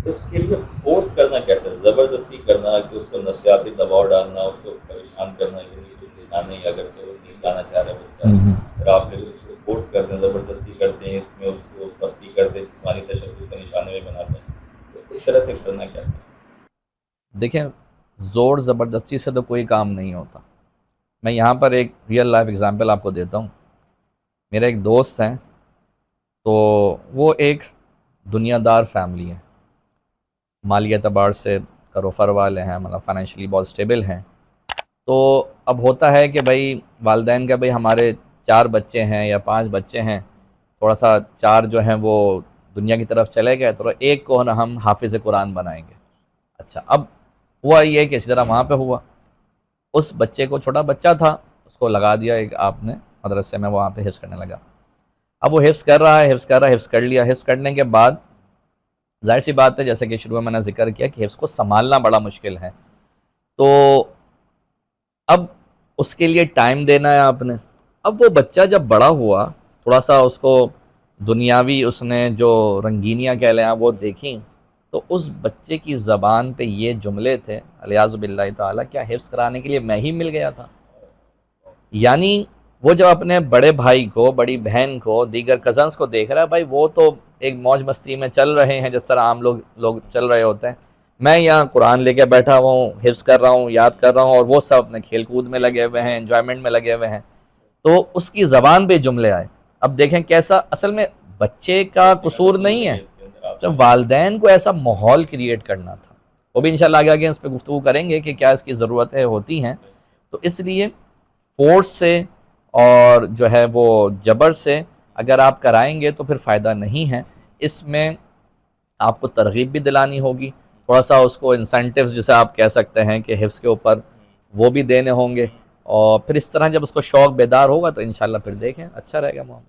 तो उसके लिए फोर्स करना कैसे, ज़बरदस्ती करना कि उसको नफ़सियाती दबाव डालना, उसको परेशान करना, ये नहीं तुम ये गाना ही, अगर चलो नहीं गाना चाह रहा बच्चा, फिर आप फिर उसको फोर्स करते हैं, ज़बरदस्ती करते हैं, इसमें उसको सख्ती करते हैं, जिस्मानी तशद्दुद का निशाने में बनाते हैं। तो इस तरह से करना कैसे? देखें, ज़ोर ज़बरदस्ती से तो कोई काम नहीं होता। मैं यहाँ पर एक रियल लाइफ एग्जांपल आपको देता हूँ। मेरा एक दोस्त है, तो वो एक दुनियादार फैमिली है, माली एतबार से करोफर वाले हैं, मतलब फाइनेंशियली बहुत स्टेबल हैं। तो अब होता है कि भाई वालदैन का, भाई हमारे 4 बच्चे हैं या 5 बच्चे हैं, थोड़ा सा 4 जो हैं वो दुनिया की तरफ चले गए, तो एक को ना हम हाफिज़ कुरान बनाएंगे। अच्छा, अब हुआ ये कि इसी तरह वहाँ पे हुआ, उस बच्चे को, छोटा बच्चा था, उसको लगा दिया एक आपने मदरसे में, वहाँ पे हिफ्ज़ करने लगा। अब वो हिफ्ज़ कर रहा है, हिफ्ज़ कर रहा है, हिफ्ज़ कर लिया। हिफ्ज़ करने के बाद ज़ाहिर सी बात है, जैसे कि शुरू में मैंने जिक्र किया कि हिफ्ज़ को संभालना बड़ा मुश्किल है। तो अब उसके लिए टाइम देना है आपने। अब वो बच्चा जब बड़ा हुआ, थोड़ा सा उसको दुनियावी उसने जो रंगीनियाँ कह लें वो देखी, तो उस बच्चे की ज़बान पे ये जुमले थे, अलियाज़ु बिल्लाहि ताला, क्या हिफ्ज़ कराने के लिए मैं ही मिल गया था। यानी वो जब अपने बड़े भाई को, बड़ी बहन को, दीगर कज़न्स को देख रहा है, भाई वो तो एक मौज मस्ती में चल रहे हैं जिस तरह आम लोग लोग चल रहे होते हैं, मैं यहाँ कुरान लेके बैठा हुआ हूँ, हिफ्ज़ कर रहा हूँ, याद कर रहा हूँ, और वो सब अपने खेल कूद में लगे हुए हैं, एंजॉयमेंट में लगे हुए हैं। तो उसकी ज़बान पे जुमले आए। अब देखें कैसा, असल में बच्चे का बच्चे का कसूर कसूर नहीं नहीं है, है इसके अंदर, जब आपने वालदैन को ऐसा माहौल क्रिएट करना था। वो भी इंशाल्लाह आगे आगे इस पर गुफ्तगू करेंगे कि क्या इसकी ज़रूरतें होती हैं। तो इसलिए फोर्स से और जो है वो जबर से अगर आप कराएंगे तो फिर फ़ायदा नहीं है। इसमें आपको तरगीब भी दिलानी होगी, थोड़ा सा उसको इंसेंटिव्स जिसे आप कह सकते हैं कि हिफ्स के ऊपर, वो भी देने होंगे। और फिर इस तरह जब उसको शौक़ बेदार होगा तो इंशाल्लाह फिर देखें, अच्छा रहेगा मामला।